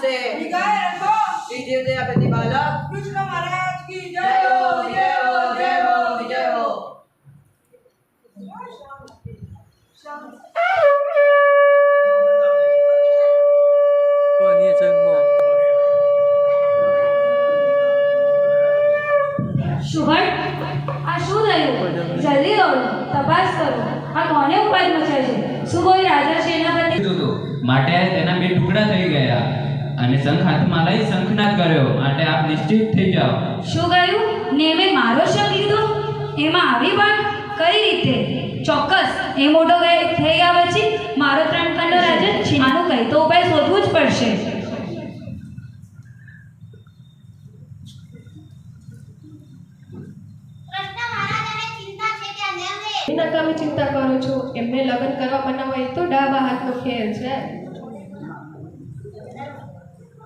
से निगाह रखो। कीजिए दया प्रतिपालक कृष्ण महाराज की जय हो जय हो जय हो जय हो। શુભટ આ શું થયું? જલ્દી દોડો, તપાસ કરો. આ કોને ઉપાય મચાય છે? શું કોઈ રાજા સેનાપતિ માટે તેના બે ટુકડા થઈ ગયા અને શંખ હાથમાં લઈ શંખનાદ કર્યો. માટે આપ નિશ્ચિત થઈ જાઓ. શું કહ્યું? ને મેં મારો શંખ લીધો? એમાં આવી પણ કઈ રીતે? ચોક્કસ એ મોટો થઈ ગયા પછી મારો 3 ખંડો રાજ્ય છીનવાનું કઈ તો ઉપાય શોધવું જ પડશે. નકામી ચિંતા કરો છો? એમને લગ્ન કરવા બનાવવા એ તો ડાબા હાથનો ખેલ છે.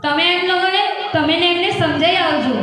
તમે એમ લોકો ને તમે ને એમને સમજાઈ આવજો.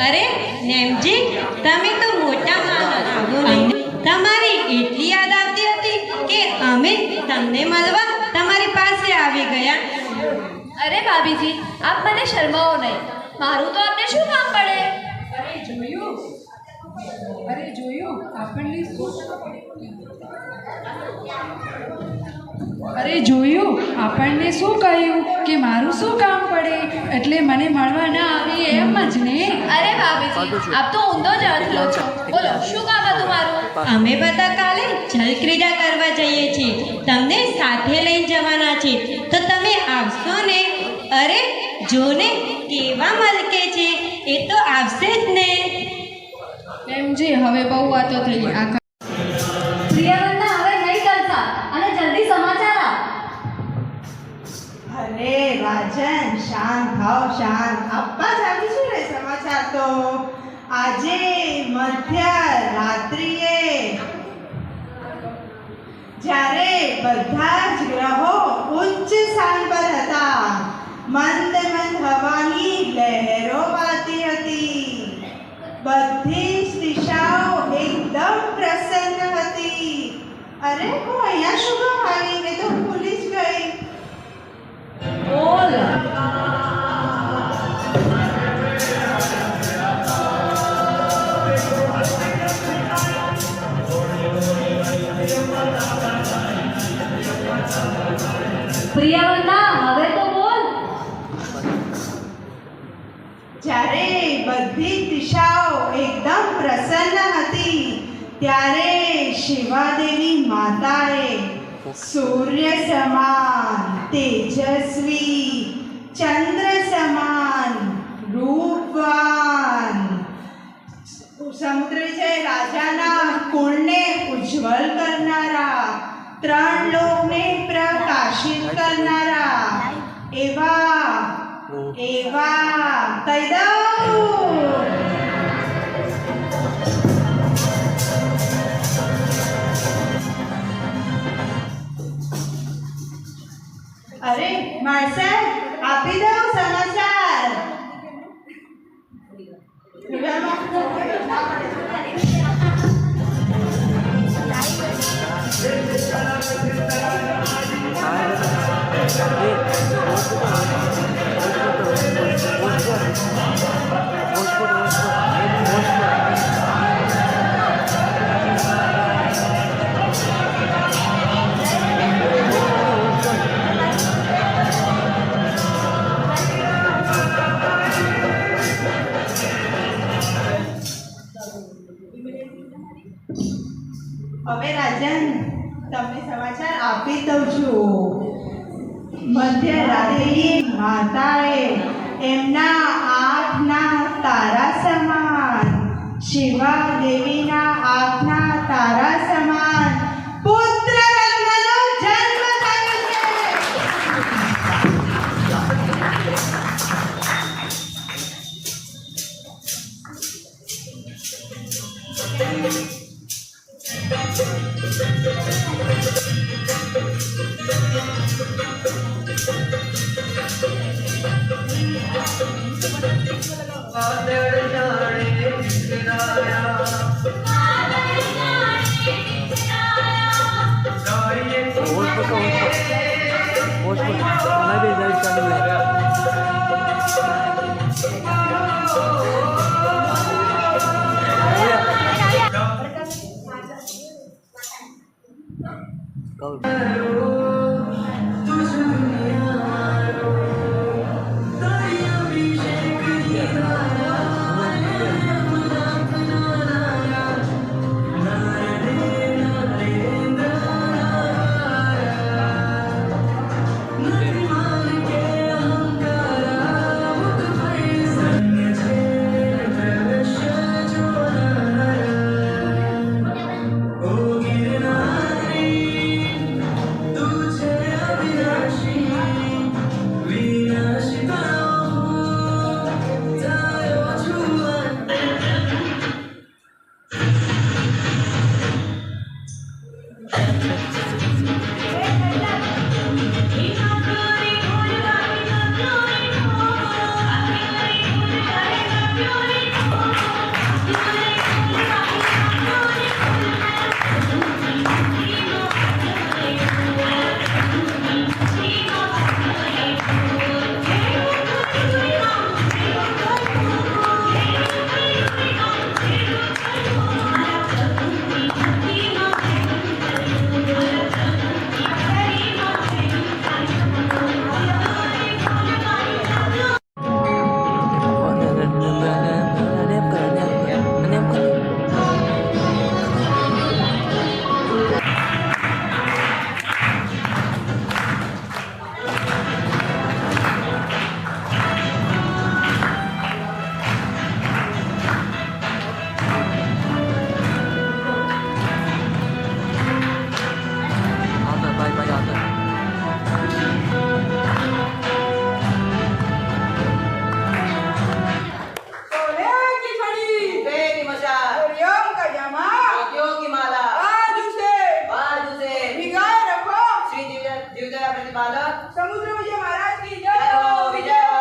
અરે નેમજી, તમે તો મોટા માણસ. તમારી એટલી યાદ આવતી હતી કે અમે તમને મળવા તમારી પાસે આવી ગયા. અરે ભાભીજી, આપ મને શરમાવો નહીં. મારું તો આપને શું કામ પડે? અરે જોયું આપણને શું કહ્યું કે મારું શું કામ પડે એટલે મને મળવા ના આવી એમ જ ને. અરે ભાભીજી, આપ તો ઊંધો જ અર્થ લો છો. બોલો, શું કામ હતું મારું? અમે બધા કાલે જલક્રીડા કરવા જઈએ છીએ. તમને સાથે લઈ જવાના છે તો તમે આવશો ને? અરે જો ને કેવા મલકે છે, એ તો આવશે જ ને. એમ જી, હવે બહુ વાતો થઈ. પ્રિયવંતા હવે નહીં ચાલતા અને જલ્દી સમાચાર આપ. અરે રાજન, શાંત થાવ, શાંત. આપવા જ આવીશું ને સમાચાર તો. આજે મધ્ય રાત્રિએ જ્યારે બધા જ ગ્રહો ઉચ્ચ સ્થાન પર હતા, મંદ મંદ હવાની લહેરો વાતી હતી. બધી જ દિશાઓ એકદમ પ્રસન્ન હતી. અરે હું અહીંયા શું કામ આવી? એ તો ભૂલી જ ગઈ. બોલ. પ્રિયવંતા, હવે તો બોલ. જ્યારે બધી દિશાઓ એકદમ પ્રસન્ન હતી ત્યારે શિવાદેવી માતાએ સૂર્ય સમાન તેજસ્વી, ચંદ્ર સમાન રૂપવાન, સમુદ્ર વિજય રાજાના કુળને ઉજ્જવલ કરનારા, 3 લોકને પ્રકાશિત કરનારા એવા કહી દઉં. અરે માર્સલ, આપી દઉં સમાચાર. આપી દઉં છું. મધ્યરાત્રિએ માતાએ એમના આંખના તારા સમાન, શિવા દેવીના આંખના તારા સમાન પુત્ર રત્નનો જન્મ થયો છે. प्रतिपालक समुद्र विजय महाराज की जय जय हो, विजय